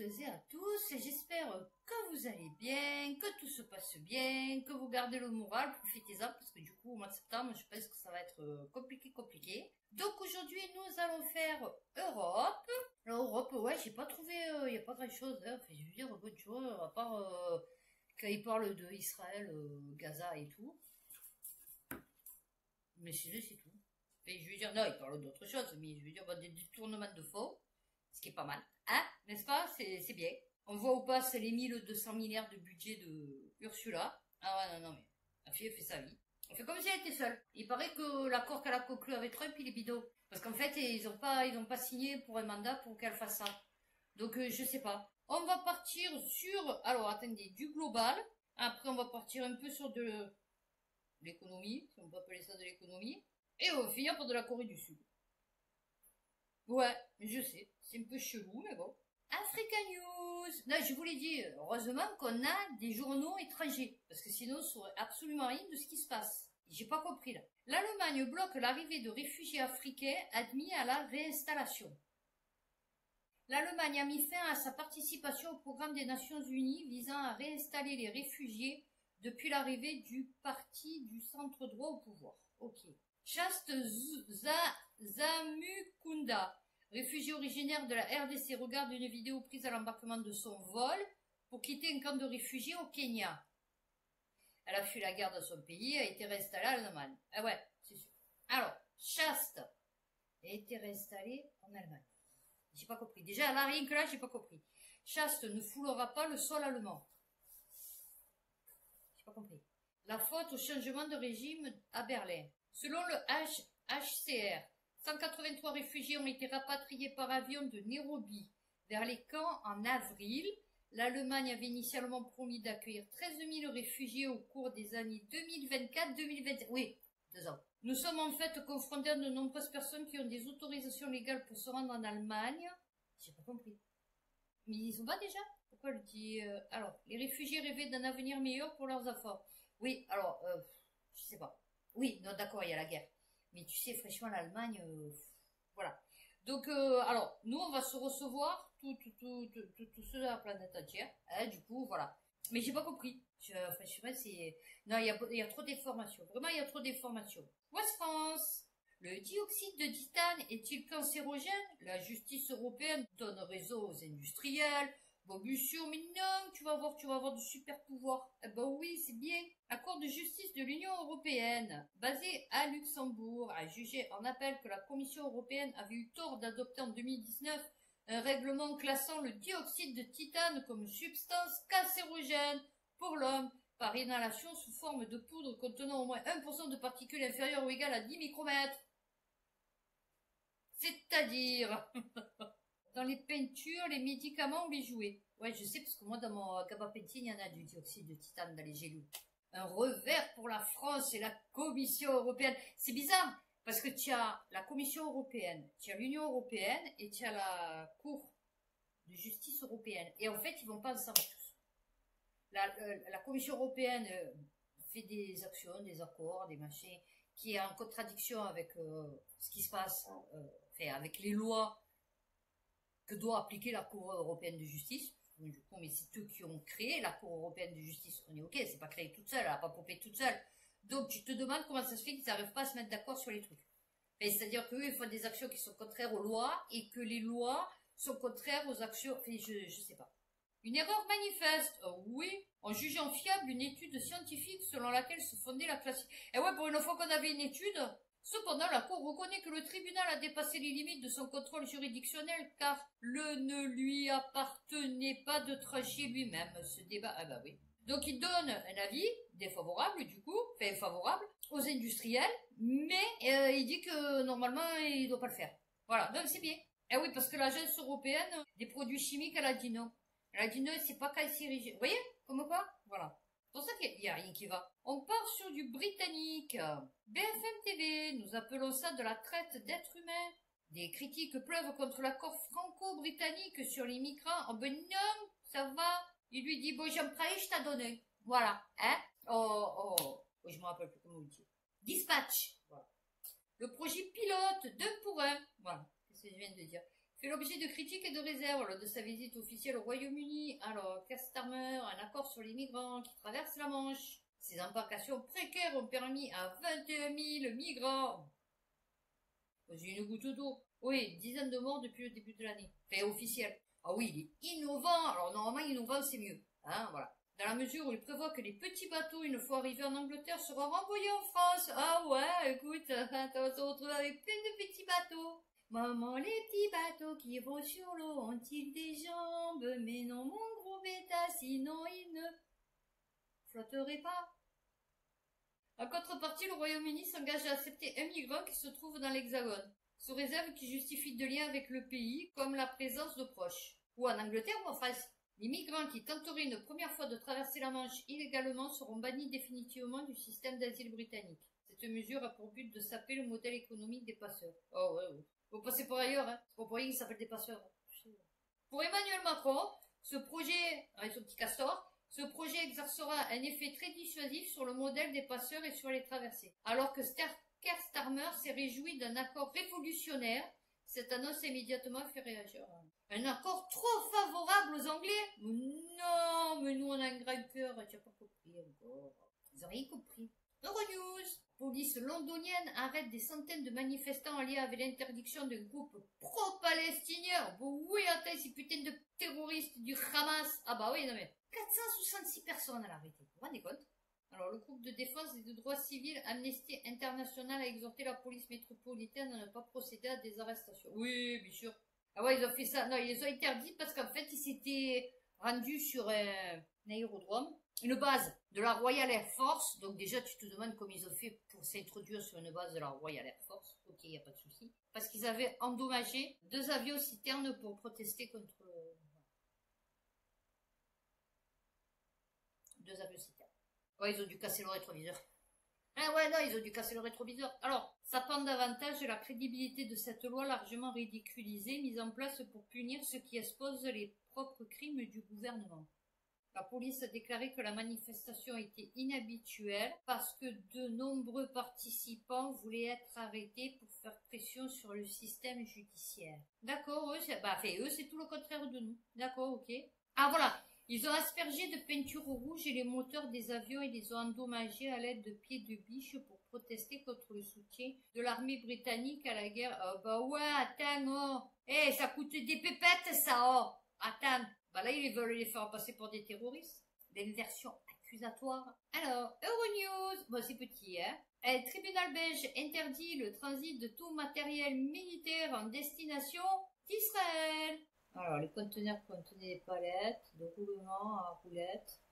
et à tous, et j'espère que vous allez bien, que tout se passe bien, que vous gardez le moral, profitez-en, parce que du coup, au mois de septembre, je pense que ça va être compliqué. Donc aujourd'hui, nous allons faire Europe. Alors, Europe, ouais, j'ai pas trouvé, il n'y a pas grand-chose, hein. Enfin, je veux dire, bonne chose, à part quand ils parlent de Israël, Gaza et tout. Mais c'est tout. Et je veux dire, non, ils parlent d'autres choses, mais je veux dire, des détournements de faux, ce qui est pas mal. Hein, n'est-ce pas? C'est bien. On voit où passe les 1200 milliards de budget de Ursula. Ah ouais, non, mais la fille, elle fait sa vie. Elle fait comme si elle était seule. Il paraît que l'accord qu'elle a conclu avec Trump, il est bidon. Parce qu'en fait, ils ont pas signé pour un mandat pour qu'elle fasse ça. Donc, je sais pas. On va partir sur, alors, attendez, du global. Après, on va partir un peu sur de l'économie, si on peut appeler ça de l'économie. Et on va finir par de la Corée du Sud. Ouais, je sais, c'est un peu chelou, mais bon. Africa News. Non, je vous l'ai dit, heureusement qu'on a des journaux étrangers, parce que sinon on saurait absolument rien de ce qui se passe. J'ai pas compris là. L'Allemagne bloque l'arrivée de réfugiés africains admis à la réinstallation. L'Allemagne a mis fin à sa participation au programme des Nations Unies visant à réinstaller les réfugiés depuis l'arrivée du parti du centre droit au pouvoir. Ok. Chaste Zamukunda, réfugié originaire de la RDC, regarde une vidéo prise à l'embarquement de son vol pour quitter un camp de réfugiés au Kenya. Elle a fui la guerre dans son pays et a été réinstallée en Allemagne. Ah ouais, c'est sûr. Alors, Chaste a été réinstallée en Allemagne. J'ai pas compris. Déjà, là, rien que là, j'ai pas compris. Chaste ne foulera pas le sol allemand. J'ai pas compris. La faute au changement de régime à Berlin. Selon le HCR, 183 réfugiés ont été rapatriés par avion de Nairobi vers les camps en avril. L'Allemagne avait initialement promis d'accueillir 13 000 réfugiés au cours des années 2024-2025. Oui, 2 ans. Nous sommes en fait confrontés à de nombreuses personnes qui ont des autorisations légales pour se rendre en Allemagne. J'ai pas compris. Mais ils sont pas déjà? Pourquoi elle dit alors, les réfugiés rêvaient d'un avenir meilleur pour leurs efforts. Oui, alors, je sais pas. Oui, non, d'accord, il y a la guerre. Mais tu sais, franchement, l'Allemagne, voilà. Donc, alors, nous, on va se recevoir, tous ceux de la planète entière. Hein, du coup, voilà. Mais j'ai pas compris. Franchement, c'est... Non, il y a trop d'informations. Vraiment, il y a trop d'informations. Ouest France. Le dioxyde de titane est-il cancérogène? La justice européenne donne raison aux industriels. Bon, bien sûr, mais non, tu vas avoir du super pouvoir. Eh ben oui, c'est bien. La Cour de justice de l'Union européenne, basée à Luxembourg, a jugé en appel que la Commission européenne avait eu tort d'adopter en 2019 un règlement classant le dioxyde de titane comme substance cancérogène pour l'homme par inhalation sous forme de poudre contenant au moins 1% de particules inférieures ou égales à 10 micromètres. C'est-à-dire dans les peintures, les médicaments ou les jouets. Ouais, je sais parce que moi dans mon gabapentin, il y en a du dioxyde de titane dans les gélules. Un revers pour la France et la Commission européenne. C'est bizarre parce que tu as la Commission européenne, tu as l'Union européenne et tu as la Cour de justice européenne. Et en fait, ils vont pas ensemble tous. La Commission européenne fait des actions, des accords, des machins qui est en contradiction avec ce qui se passe, avec les lois que doit appliquer la Cour européenne de justice. Du coup, mais c'est eux qui ont créé la Cour européenne de justice. On est ok, c'est pas créé toute seule, elle a pas popé toute seule. Donc tu te demandes comment ça se fait qu'ils n'arrivent pas à se mettre d'accord sur les trucs. C'est-à-dire qu'eux, ils font des actions qui sont contraires aux lois et que les lois sont contraires aux actions. Enfin, je sais pas. Une erreur manifeste. Oui, en jugeant fiable une étude scientifique selon laquelle se fondait la classification. Et ouais, pour une fois qu'on avait une étude. Cependant, la Cour reconnaît que le tribunal a dépassé les limites de son contrôle juridictionnel car le ne lui appartenait pas de trancher lui-même ce débat. Ah bah oui. Donc il donne un avis défavorable du coup, enfin favorable aux industriels, mais il dit que normalement il doit pas le faire. Voilà, donc c'est bien. Eh oui, parce que l'agence européenne des produits chimiques, elle a dit non. Elle a dit non, c'est pas cancérigène. Vous voyez? Comme quoi? Voilà. C'est pour ça qu'il n'y a rien qui va. On part sur du britannique. BFM TV, nous appelons ça de la traite d'êtres humains. Des critiques pleuvent contre l'accord franco-britannique sur les migrants. Oh ben non, ça va. Il lui dit, bon, j'en prends, je t'ai donné. Voilà, hein. Oh, je me rappelle plus comment on dit. Dispatch. Voilà. Le projet pilote, 2 pour 1. Voilà, c'est ce que je viens de dire. fait l'objet de critiques et de réserves lors de sa visite officielle au Royaume-Uni. Alors, Keir Starmer, un accord sur les migrants qui traversent la Manche. Ces embarcations précaires ont permis à 21 000 migrants. Une goutte d'eau. Oui, une dizaine de morts depuis le début de l'année. Fait officiel. Ah oui, il est innovant. Alors, normalement, innovant, c'est mieux. Hein, voilà. Dans la mesure où il prévoit que les petits bateaux, une fois arrivés en Angleterre, seront renvoyés en France. Ah ouais, écoute, on va se retrouver avec plein de petits bateaux. Maman, les petits bateaux qui vont sur l'eau ont-ils des jambes? Mais non, mon gros bêta, sinon ils ne flotteraient pas. En contrepartie, le Royaume-Uni s'engage à accepter un migrant qui se trouve dans l'Hexagone, sous réserve qui justifie de liens avec le pays, comme la présence de proches. Ou en Angleterre ou en France. Les migrants qui tenteraient une première fois de traverser la Manche illégalement seront bannis définitivement du système d'asile britannique. Cette mesure a pour but de saper le modèle économique des passeurs. Oh ouais, ouais. Faut passer par ailleurs, hein. C'est pas pour rien qu'ils s'appellent des passeurs. Pour Emmanuel Macron, ce projet, avec son petit castor, ce projet exercera un effet très dissuasif sur le modèle des passeurs et sur les traversées. Alors que Keir Starmer s'est réjoui d'un accord révolutionnaire, cette annonce a immédiatement fait réagir. Un accord trop favorable aux Anglais? Non, mais nous on a un grand cœur, tu n'as pas compris encore. Ils n'ont rien compris. Euronews. Police londonienne arrête des centaines de manifestants en lien avec l'interdiction d'un groupe pro-palestinien. Bon, oui, attends, ces putains de terroristes du Hamas. Ah bah oui, non mais 466 personnes à l'arrêté. Vous vous rendez compte? Alors, le groupe de défense et de droits civils Amnesty International a exhorté la police métropolitaine à ne pas procéder à des arrestations. Oui, bien sûr. Ah ouais, ils ont fait ça. Non, ils les ont interdits parce qu'en fait, ils s'étaient rendus sur un aérodrome, une base de la Royal Air Force. Donc déjà, tu te demandes comment ils ont fait pour s'introduire sur une base de la Royal Air Force. Ok, il n'y a pas de souci. Parce qu'ils avaient endommagé 2 avions citernes pour protester contre... 2 avions citernes. Ouais, ils ont dû casser le rétroviseur. Ah ouais, non, ils ont dû casser le rétroviseur. Alors, ça pend davantage la crédibilité de cette loi largement ridiculisée, mise en place pour punir ceux qui exposent les propres crimes du gouvernement. La police a déclaré que la manifestation était inhabituelle parce que de nombreux participants voulaient être arrêtés pour faire pression sur le système judiciaire. D'accord, eux, c'est tout le contraire de nous. D'accord, ok. Ah voilà. Ils ont aspergé de peinture rouge les moteurs des avions et les ont endommagés à l'aide de pieds de biche pour protester contre le soutien de l'armée britannique à la guerre. Oh, bah ouais, attends, oh. Eh, ça coûte des pépettes, ça, oh. Attends. Bah là, ils veulent les faire passer pour des terroristes. D'inversion accusatoire. Alors, Euronews. Bon, c'est petit, hein. Un tribunal belge interdit le transit de tout matériel militaire en destination d'Israël. Alors, les conteneurs contenaient des palettes de roulement à roulettes.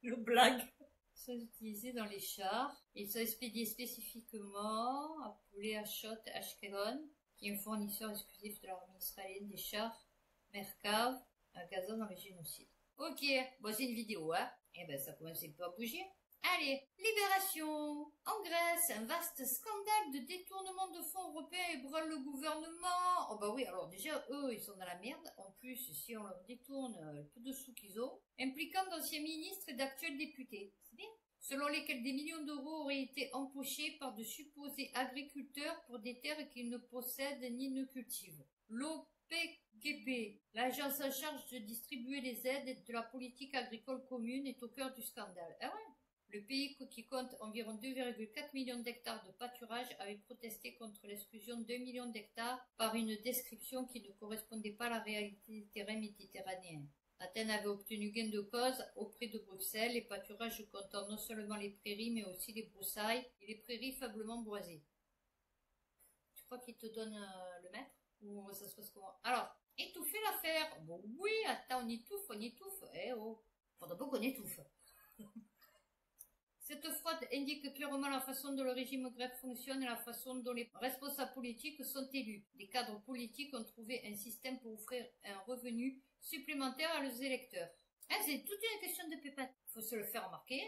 Le blague. Ils sont utilisés dans les chars. Ils sont expédiés spécifiquement à Poulet Ashot Ashkelon, qui est un fournisseur exclusif de l'armée israélienne des chars Merkav à Gaza dans le génocide. Ok, bon c'est une vidéo, hein. Eh ben ça commence un peu à bouger. Allez, Libération. En Grèce, un vaste scandale de détournement de fonds européens ébranle le gouvernement. Oh bah oui, alors déjà, eux, ils sont dans la merde. En plus, si on leur détourne le peu de sous qu'ils ont, impliquant d'anciens ministres et d'actuels députés. C'est bien. Selon lesquels des millions d'euros auraient été empochés par de supposés agriculteurs pour des terres qu'ils ne possèdent ni ne cultivent. L'OPGP, l'agence en charge de distribuer les aides de la politique agricole commune, est au cœur du scandale. Ah ouais? Le pays, qui compte environ 2,4 millions d'hectares de pâturage, avait protesté contre l'exclusion d'1 million d'hectares par une description qui ne correspondait pas à la réalité du terrain méditerranéen. Athènes avait obtenu gain de cause auprès de Bruxelles, les pâturages comptant non seulement les prairies, mais aussi les broussailles et les prairies faiblement boisées. Tu crois qu'ils te donnent le mètre? Ou ça se passe comment? Alors, étouffer l'affaire. Bon, oui, attends, on étouffe. Eh oh, faudra pas qu'on étouffe. Cette fraude indique clairement la façon dont le régime grec fonctionne et la façon dont les responsables politiques sont élus. Les cadres politiques ont trouvé un système pour offrir un revenu supplémentaire à leurs électeurs. Ah, c'est toute une question de pépettes. Faut se le faire remarquer.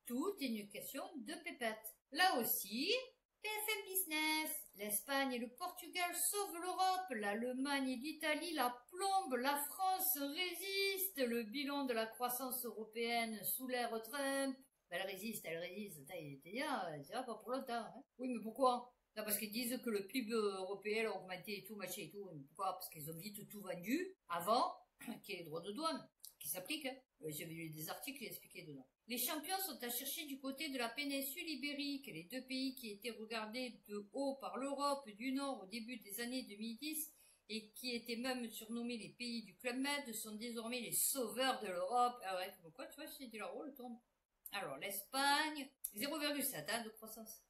Tout est une question de pépettes. Là aussi, BFM Business. L'Espagne et le Portugal sauvent l'Europe. L'Allemagne et l'Italie la plombent. La France résiste. Le bilan de la croissance européenne sous l'ère Trump. Elle résiste. Ça va pas pour longtemps. Hein. Oui, mais pourquoi? Non, parce qu'ils disent que le PIB européen a augmenté et tout, machin et tout. Pourquoi? Parce qu'ils ont vite tout vendu avant qu'il y ait les droits de douane qui s'appliquent. Hein. J'ai lu des articles qui expliquaient dedans. Les champions sont à chercher du côté de la péninsule ibérique. Les deux pays qui étaient regardés de haut par l'Europe du Nord au début des années 2010 et qui étaient même surnommés les pays du Club Med sont désormais les sauveurs de l'Europe. Ah ouais, comme quoi, tu vois, c'est leur rôle, tourne. Alors, l'Espagne, 0,7 hein, de croissance.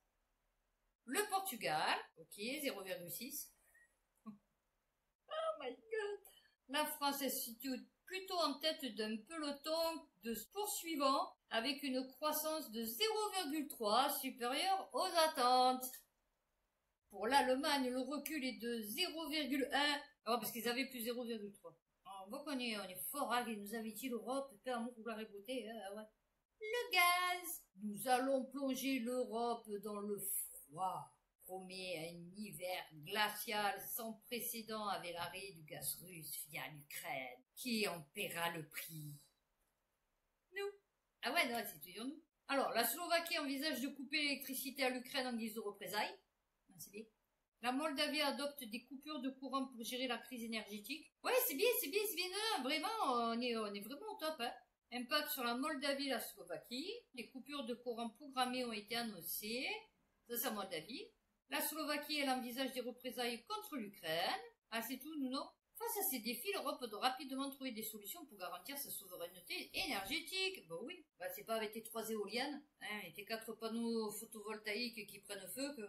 Le Portugal, ok, 0,6. Oh my god. La France se situe plutôt en tête d'un peloton de poursuivants avec une croissance de 0,3 supérieure aux attentes. Pour l'Allemagne, le recul est de 0,1. Ah, parce qu'ils avaient plus 0,3. On voit qu'on est fort, hein, ils nous avaient dit l'Europe, père amour, vous l'avez beauté, hein, ouais. Le gaz. Nous allons plonger l'Europe dans le froid. Promet un hiver glacial sans précédent avec l'arrêt du gaz russe via l'Ukraine, qui en paiera le prix. Nous. Ah ouais, non, c'est toujours nous. Alors, la Slovaquie envisage de couper l'électricité à l'Ukraine en guise de représailles. C'est bien. La Moldavie adopte des coupures de courant pour gérer la crise énergétique. Ouais, c'est bien, non, vraiment, on est vraiment au top, hein. Impact sur la Moldavie et la Slovaquie. Les coupures de courant programmées ont été annoncées. Ça, c'est la Moldavie. La Slovaquie, elle envisage des représailles contre l'Ukraine. Ah, c'est tout, nous, non? Face à ces défis, l'Europe doit rapidement trouver des solutions pour garantir sa souveraineté énergétique. Bon oui, c'est pas avec tes 3 éoliennes, hein, et tes 4 panneaux photovoltaïques qui prennent feu que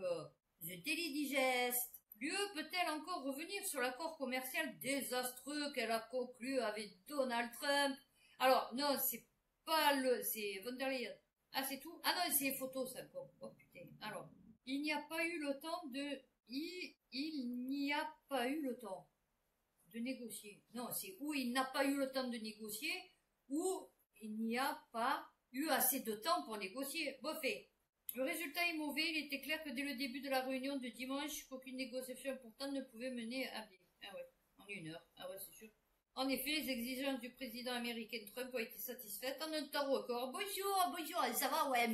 je télédigeste. L'UE peut-elle encore revenir sur l'accord commercial désastreux qu'elle a conclu avec Donald Trump? Alors, non, c'est pas c'est von der Leyen. Ah, c'est tout? Ah non, c'est les photos, ça, encore. Oh putain. Alors, il n'y a pas eu le temps de... Il n'y a pas eu le temps de négocier. Non, c'est où il n'a pas eu le temps de négocier, ou il n'y a pas eu assez de temps pour négocier. Bon fait. Le résultat est mauvais. Il était clair que dès le début de la réunion de dimanche, qu'aucune négociation importante ne pouvait mener à bien. Ah ouais, en 1 heure. Ah ouais, c'est sûr. En effet, les exigences du président américain Trump ont été satisfaites en un temps record. Bonjour, ça va, ouais,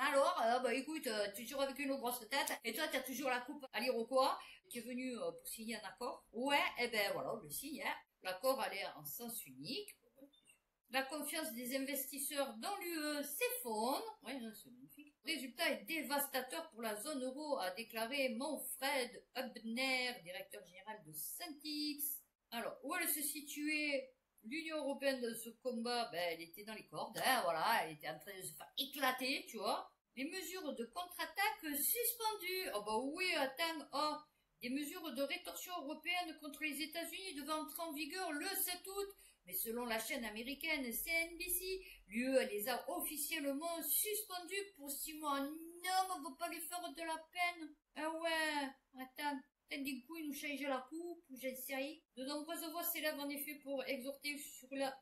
alors, écoute, toujours avec une grosse tête, et toi, t'as toujours la coupe à l'Iroquois, qui est venu pour signer un accord. Ouais, et ben voilà, on le signe, hein. L'accord allait en sens unique. La confiance des investisseurs dans l'UE s'effondre. Ouais, c'est magnifique. Le résultat est dévastateur pour la zone euro, a déclaré Manfred Hübner, directeur général de Syntix. Alors, où elle se situait l'Union européenne dans ce combat? Elle était dans les cordes, hein, voilà, elle était en train de se faire éclater, tu vois. Les mesures de contre-attaque suspendues. Oh bah oui, attends, des mesures de rétorsion européenne contre les États-Unis devaient entrer en vigueur le 7 août. Mais selon la chaîne américaine CNBC, l'UE les a officiellement suspendues pour 6 mois. Non, on ne va pas lui faire de la peine. Ah ouais, attends. Du coup, ils nous changent la coupe, j'ai essayé. De nombreuses voix s'élèvent en effet pour exhorter sur la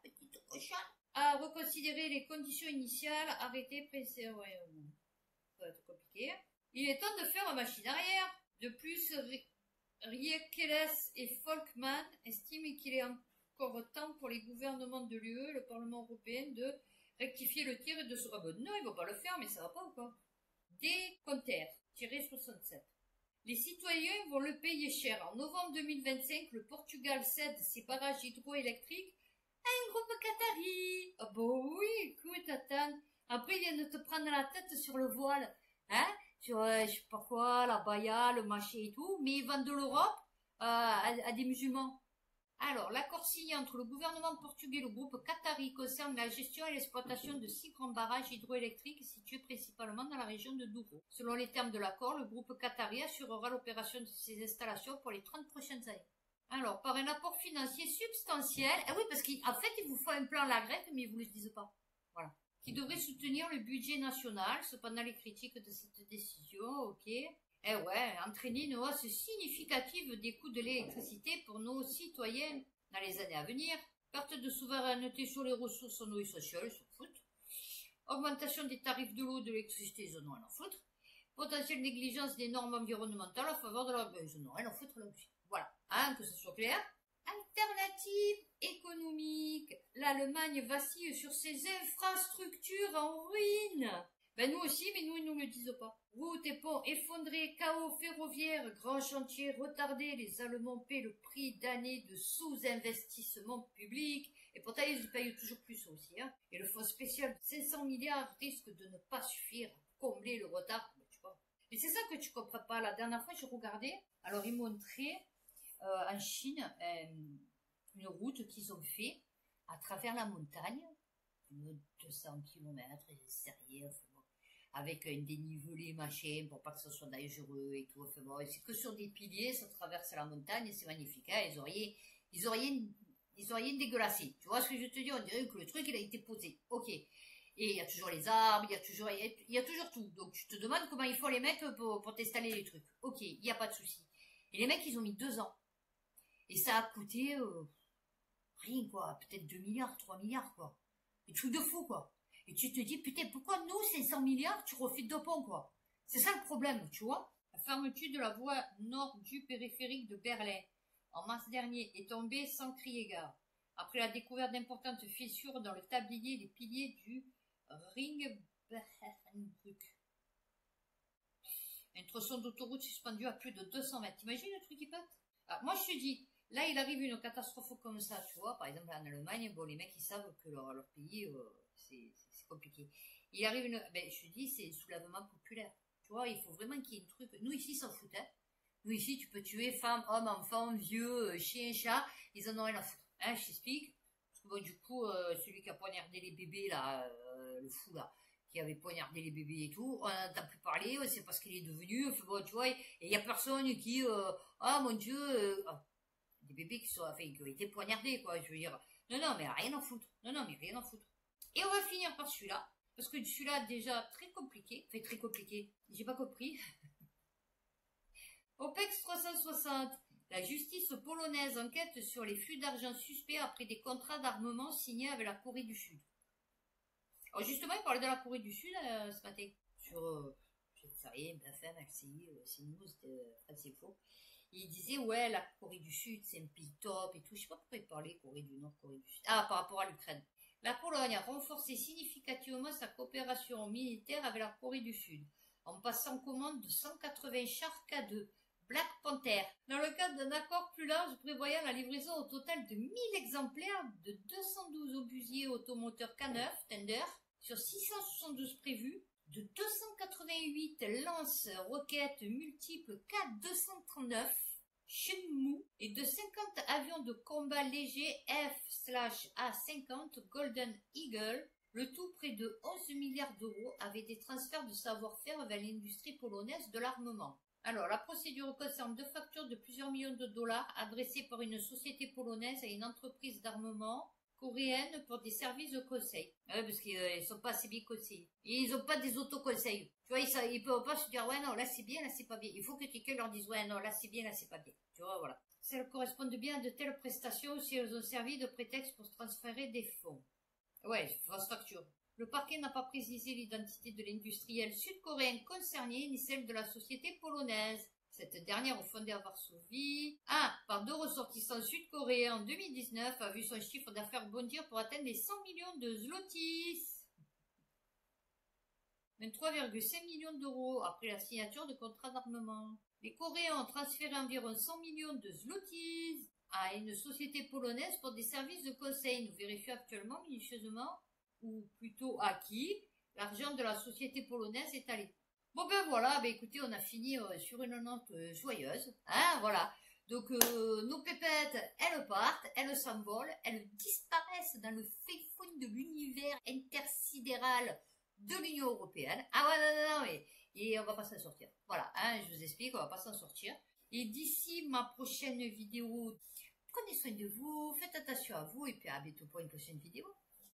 petite cochonne à reconsidérer les conditions initiales, arrêtées, pressées. Ouais, ça va être compliqué. Il est temps de faire machine arrière. De plus, Riekeles et Folkman estiment qu'il est encore temps pour les gouvernements de l'UE et le Parlement européen de rectifier le tir et de se... Ah ben non, ils vont pas le faire, mais ça va pas ou quoi? Des-67. Les citoyens vont le payer cher. En novembre 2025, le Portugal cède ses barrages hydroélectriques à un groupe qatari. Ah bah oui, écoute, attends. Après, ils viennent de te prendre la tête sur le voile. Hein? Sur, je sais pas quoi, la baya, le machin et tout. Mais ils vendent de l'Europe à des musulmans. Alors, l'accord signé entre le gouvernement portugais et le groupe qatari concerne la gestion et l'exploitation de 6 grands barrages hydroélectriques situés principalement dans la région de Douro. Selon les termes de l'accord, le groupe qatari assurera l'opération de ces installations pour les 30 prochaines années. Alors, par un apport financier substantiel, ah oui, parce qu'en fait, il vous faut un plan à la grecque, mais ils vous le disent pas. Voilà. Qui devrait soutenir le budget national, cependant les critiques de cette décision, ok. Eh ouais, entraîner une hausse significative des coûts de l'électricité pour nos citoyens dans les années à venir. Perte de souveraineté sur les ressources en eau essentielles, ils s'en foutent. Augmentation des tarifs de l'eau, de l'électricité, ils en ont rien à foutre. Potentielle négligence des normes environnementales à faveur de la... ils en ont rien à foutre là aussi. Voilà, hein, que ce soit clair. Alternative économique. L'Allemagne vacille sur ses infrastructures en ruine. Ben nous aussi, mais nous, ils nous le disent pas. Routes et ponts effondrés, chaos ferroviaire, grands chantiers retardés, les Allemands paient le prix d'années de sous-investissement public, et pourtant ils payent toujours plus aussi. Hein. Et le fonds spécial de 500 milliards risque de ne pas suffire à combler le retard. Tu vois. Et c'est ça que tu comprends pas. La dernière fois, je regardais, alors ils montraient en Chine une route qu'ils ont fait à travers la montagne, 200 km, sérieux, enfin bon, avec un dénivelé machin pour pas que ce soit dangereux et tout. Enfin bon, c'est que sur des piliers, ça traverse la montagne, c'est magnifique. Hein, ils ont rien dégueulassé. Tu vois ce que je te dis? On dirait que le truc il a été posé. Ok. Et il y a toujours les arbres, il y a toujours tout. Donc tu te demandes comment il faut les mecs pour t'installer les trucs. Ok, il n'y a pas de souci. Et les mecs ils ont mis 2 ans. Et ça a coûté rien quoi, peut-être 2 milliards, 3 milliards quoi. Des trucs de fou quoi. Et tu te dis, putain, pourquoi nous, 500 milliards, tu refais 2 ponts, quoi? C'est ça le problème, tu vois? La fermeture de la voie nord du périphérique de Berlin, en mars dernier, est tombée sans crier gare. Après la découverte d'importantes fissures dans le tablier des piliers du Ringbrück. Un tronçon d'autoroute suspendu à plus de 200 mètres. T'imagines le truc qui pète? Alors, moi, je te dis, là, il arrive une catastrophe comme ça, tu vois. Par exemple, en Allemagne, bon, les mecs, ils savent que leur pays, c'est compliqué. Il arrive une, ben, je te dis, c'est soulèvement populaire. Tu vois, il faut vraiment qu'il y ait un truc. Nous, ici, s'en foutent, hein. Nous, ici, tu peux tuer femmes, hommes, enfants, vieux, chiens, chats. Ils en ont rien à foutre. Hein, je t'explique. Parce que bon, du coup, celui qui a poignardé les bébés, là, le fou, là, qui avait poignardé les bébés et tout, on n'entend plus parler, c'est parce qu'il est devenu, enfin, bon, tu vois, et il y a personne qui, ah, mon Dieu, des bébés qui sont, enfin, qui ont été poignardés, quoi, je veux dire. Non, non, mais rien à foutre. Non, non, mais rien à foutre. Et on va finir par celui-là, parce que celui-là, déjà, très compliqué. Enfin, très compliqué. J'ai pas compris. OPEX 360. La justice polonaise enquête sur les flux d'argent suspects après des contrats d'armement signés avec la Corée du Sud. Alors, justement, il parlait de la Corée du Sud, ce matin. Sur, je ne sais rien, BFM, LCI, CNews, c'est faux. Il disait, ouais, la Corée du Sud, c'est un pays top et tout. Je sais pas pourquoi il parlait Corée du Nord, Corée du Sud. Ah, par rapport à l'Ukraine. La Pologne a renforcé significativement sa coopération militaire avec la Corée du Sud, en passant commande de 180 chars K2 Black Panther, dans le cadre d'un accord plus large prévoyant la livraison au total de 1000 exemplaires de 212 obusiers automoteurs K9 Thunder sur 672 prévus, de 288 lance-roquettes multiples K239 Chunmoo et de 50 avions de combat légers F/A-50 Golden Eagle. Le tout, près de 11 milliards d'euros, avec des transferts de savoir-faire vers l'industrie polonaise de l'armement. Alors, la procédure concerne 2 factures de plusieurs millions de dollars adressées par une société polonaise à une entreprise d'armement coréenne pour des services de conseil. Ouais, parce qu'ils sont pas assez bien conseillés. Et ils ont pas des autoconseils. Tu vois, ils peuvent pas se dire, ouais, non, là c'est bien, là c'est pas bien. Il faut que quelqu'un leur dise, ouais, non, là c'est bien, là c'est pas bien. Tu vois, voilà. Si elles correspondent bien à de telles prestations, si elles ont servi de prétexte pour transférer des fonds. Ouais, fausse facture. Le parquet n'a pas précisé l'identité de l'industriel sud-coréen concerné, ni celle de la société polonaise. Cette dernière, fondée à Varsovie, par 2 ressortissants sud-coréens en 2019, a vu son chiffre d'affaires bondir pour atteindre les 100 millions de zlotys. 23,5 millions d'euros après la signature de contrats d'armement. Les Coréens ont transféré environ 100 millions de zlotys à une société polonaise pour des services de conseil. Nous vérifions actuellement minutieusement, ou plutôt à qui, l'argent de la société polonaise est allé. Bon ben voilà, ben écoutez, on a fini sur une note joyeuse, hein, voilà. Donc nos pépettes, elles partent, elles s'envolent, elles disparaissent dans le fait fond de l'univers intersidéral de l'Union européenne. Ah ouais, non, mais et on va pas s'en sortir. Voilà, hein, je vous explique, on va pas s'en sortir. Et d'ici ma prochaine vidéo, prenez soin de vous, faites attention à vous, et puis à bientôt pour une prochaine vidéo.